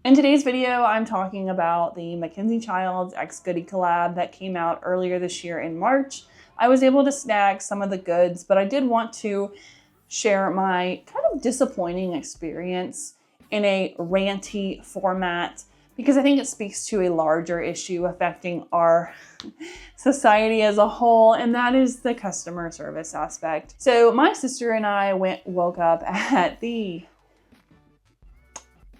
In today's video, I'm talking about the McKenzie-Childs X Goody collab that came out earlier this year in March. I was able to snag some of the goods, but I did want to share my kind of disappointing experience in a ranty format because I think it speaks to a larger issue affecting our society as a whole, and that is the customer service aspect. So my sister and I woke up at the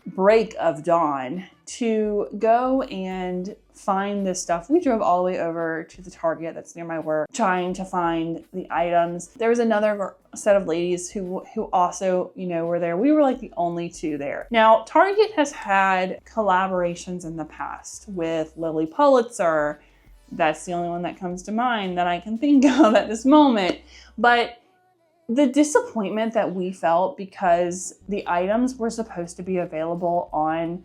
break of dawn to go and find this stuff. We drove all the way over to the Target that's near my work, trying to find the items. There was another set of ladies who also, were there. We were like the only two there. Now, Target has had collaborations in the past with Lily Pulitzer. That's the only one that comes to mind that I can think of at this moment. But the disappointment that we felt because the items were supposed to be available on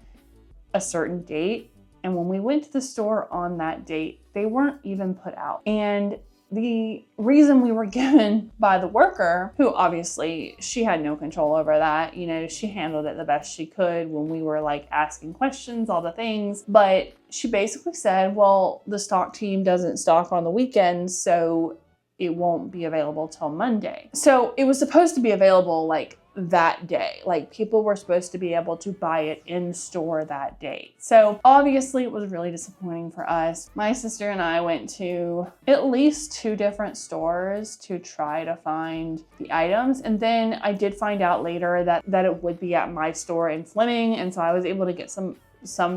a certain date, and when we went to the store on that date, they weren't even put out. And the reason we were given by the worker, who obviously she had no control over that, she handled it the best she could when we were like asking questions, all the things, but she basically said, well, the stock team doesn't stock on the weekends, so it won't be available till Monday. So it was supposed to be available like that day. Like people were supposed to be able to buy it in store that day. So obviously it was really disappointing for us. My sister and I went to at least 2 different stores to try to find the items. And then I did find out later that it would be at my store in Fleming. And so I was able to get some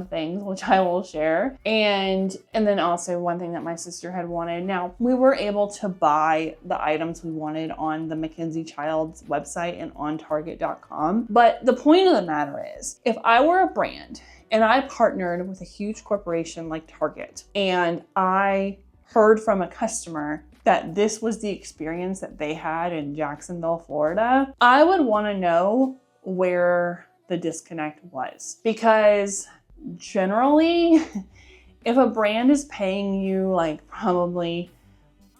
things, which I will share. And then also one thing that my sister had wanted. Now, we were able to buy the items we wanted on the McKenzie-Childs website and on Target.com. But the point of the matter is, if I were a brand and I partnered with a huge corporation like Target, and I heard from a customer that this was the experience that they had in Jacksonville, Florida, I would want to know where the disconnect was. Because generally, if a brand is paying you like probably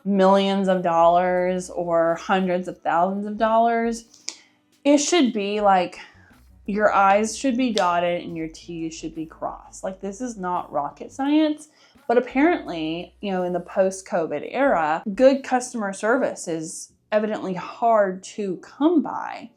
millions of dollars or hundreds of thousands of dollars, it should be like your I's should be dotted and your T's should be crossed. Like this is not rocket science, but apparently, in the post-COVID era, good customer service is evidently hard to come by.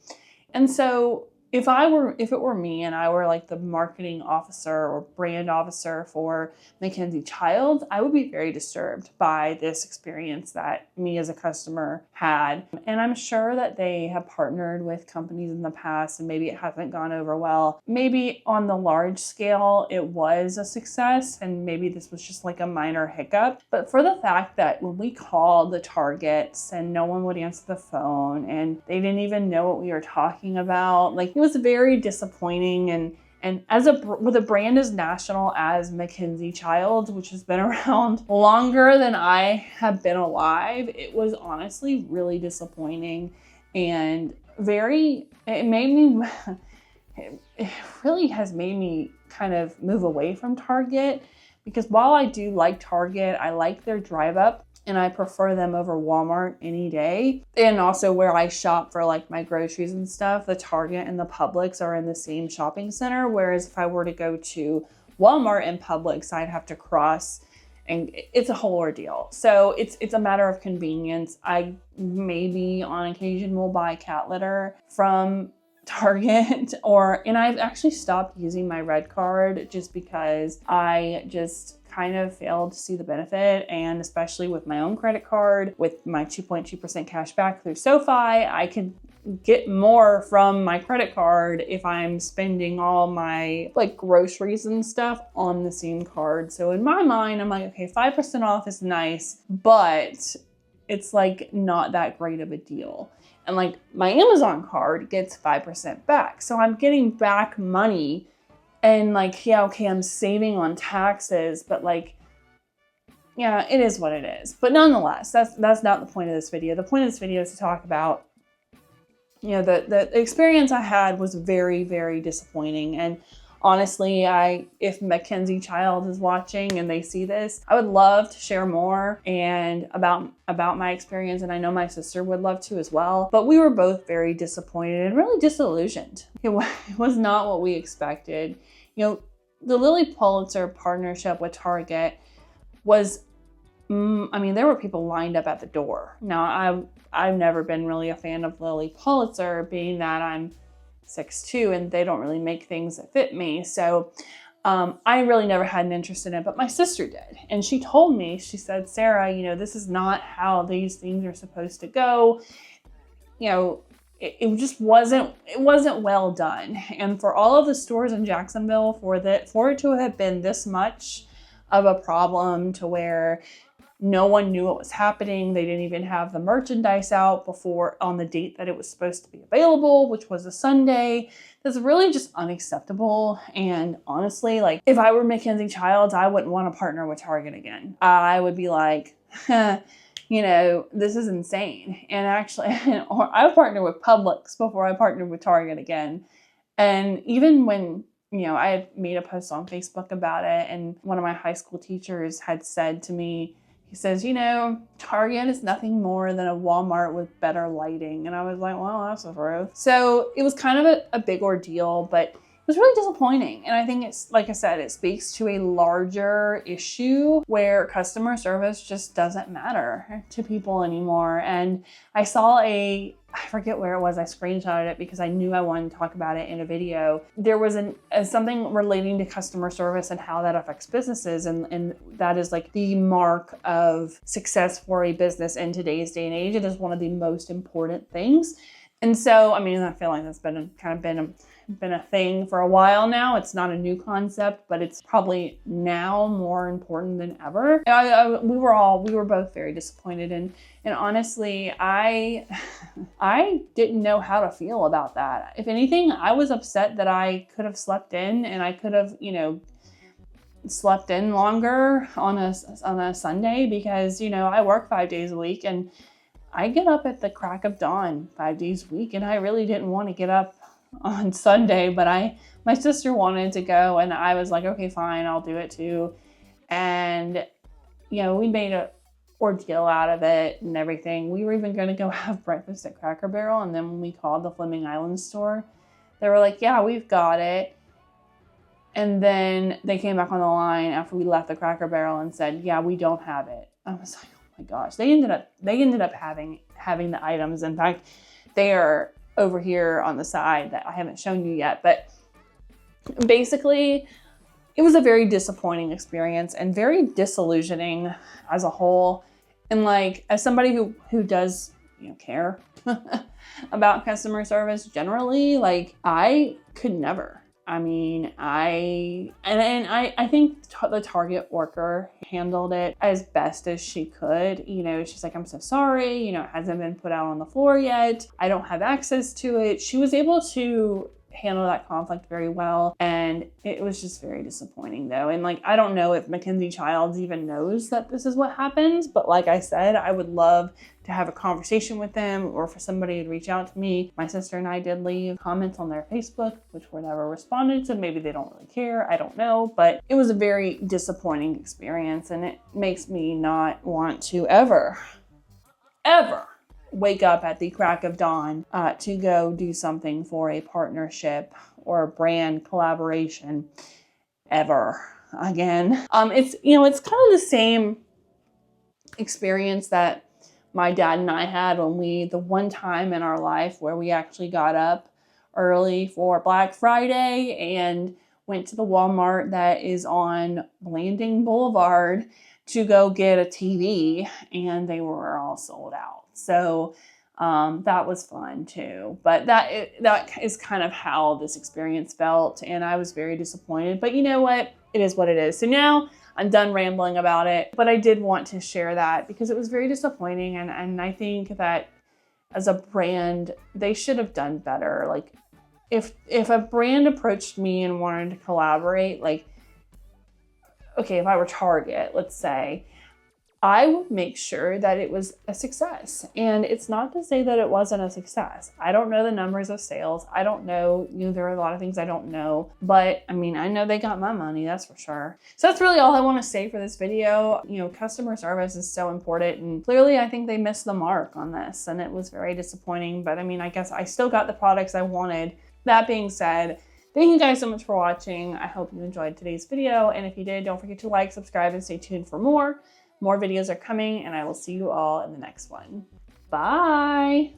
And so if it were me and I were like the marketing officer or brand officer for McKenzie-Childs, I would be very disturbed by this experience that me as a customer had. And I'm sure that they have partnered with companies in the past and maybe it hasn't gone over well. Maybe on the large scale, it was a success and maybe this was just like a minor hiccup. But for the fact that when we called the Targets and no one would answer the phone and they didn't even know what we were talking about, like it was very disappointing. And with a brand as national as McKenzie-Childs, which has been around longer than I have been alive, it was honestly really disappointing and it really has made me kind of move away from Target, because while I do like Target, I like their drive up and I prefer them over Walmart any day. And also where I shop for like my groceries and stuff, the Target and the Publix are in the same shopping center. Whereas if I were to go to Walmart and Publix, I'd have to cross, and it's a whole ordeal. So it's a matter of convenience. I maybe on occasion will buy cat litter from Target and I've actually stopped using my red card just because I just kind of failed to see the benefit. And especially with my own credit card, with my 2.2% cash back through SoFi, I can get more from my credit card if I'm spending all my like groceries and stuff on the same card. So in my mind, I'm like, okay, 5% off is nice, but it's like not that great of a deal. And like my Amazon card gets 5% back. So I'm getting back money and like, yeah, okay, I'm saving on taxes, but like, yeah, it is what it is. But nonetheless, that's not the point of this video. The point of this video is to talk about, the experience I had was very, very disappointing. And honestly, if McKenzie-Childs is watching and they see this, I would love to share more and about my experience. And I know my sister would love to as well. But we were both very disappointed and really disillusioned. It was not what we expected. the Lilly Pulitzer partnership with Target was, there were people lined up at the door. Now, I've never been really a fan of Lilly Pulitzer, being that I'm 6'2", and they don't really make things that fit me. So I really never had an interest in it, but my sister did. And she told me, she said, Sarah, this is not how these things are supposed to go. It just wasn't well done. And for all of the stores in Jacksonville, for it to have been this much of a problem to where no one knew what was happening. They didn't even have the merchandise out before on the date that it was supposed to be available, which was a Sunday. That's really just unacceptable. And honestly, like, if I were McKenzie-Childs, I wouldn't want to partner with Target again. I would be like, this is insane. And actually, I partnered with Publix before I partnered with Target again. And even when, I had made a post on Facebook about it, and one of my high school teachers had said to me, he says, Target is nothing more than a Walmart with better lighting. And I was like, well, that's the truth. So it was kind of a big ordeal, but it was really disappointing. And I think it's, like I said, it speaks to a larger issue where customer service just doesn't matter to people anymore. And I saw I forget where it was, I screenshotted it because I knew I wanted to talk about it in a video. There was something relating to customer service and how that affects businesses. And that is like the mark of success for a business in today's day and age. It is one of the most important things. And so, I feel like that's been a thing for a while now. It's not a new concept, but it's probably now more important than ever. We were both very disappointed, and honestly, I didn't know how to feel about that. If anything, I was upset that I could have slept in, and I could have, slept in longer on a Sunday, because I work 5 days a week, and I get up at the crack of dawn 5 days a week, and I really didn't want to get up on Sunday, but my sister wanted to go, and I was like, okay, fine, I'll do it too. And we made a ordeal out of it and everything. We were even going to go have breakfast at Cracker Barrel, and then when we called the Fleming Island store, they were like, yeah, we've got it. And then they came back on the line after we left the Cracker Barrel and said, yeah, we don't have it. I was like, oh my gosh. They ended up having the items. In fact, they are over here on the side that I haven't shown you yet. But basically, it was a very disappointing experience and very disillusioning as a whole. And like, as somebody who does, care about customer service generally, like, I could never. I think the Target worker handled it as best as she could. She's like, I'm so sorry, it hasn't been put out on the floor yet. I don't have access to it. She was able to handle that conflict very well. And it was just very disappointing though. And like, I don't know if McKenzie-Childs even knows that this is what happens, but like I said, I would love to have a conversation with them, or for somebody to reach out to me. My sister and I did leave comments on their Facebook, which were never responded to. Maybe they don't really care. I don't know, but it was a very disappointing experience, and it makes me not want to ever wake up at the crack of dawn to go do something for a partnership or a brand collaboration ever again. It's kind of the same experience that my dad and I had when the one time in our life where we actually got up early for Black Friday and went to the Walmart that is on Blanding Boulevard to go get a TV, and they were all sold out. So that was fun too. But that is kind of how this experience felt, and I was very disappointed. But you know what? It is what it is. So now I'm done rambling about it, but I did want to share that because it was very disappointing, and I think that as a brand, they should have done better. Like, if a brand approached me and wanted to collaborate, like, okay, if I were Target, let's say, I would make sure that it was a success. And it's not to say that it wasn't a success. I don't know the numbers of sales. I don't know, there are a lot of things I don't know, but I know they got my money, that's for sure. So that's really all I want to say for this video. Customer service is so important, and clearly I think they missed the mark on this, and it was very disappointing, but I guess I still got the products I wanted. That being said, Thank you guys so much for watching. I hope you enjoyed today's video. And if you did, don't forget to like, subscribe, and stay tuned for more. More videos are coming, and I will see you all in the next one. Bye.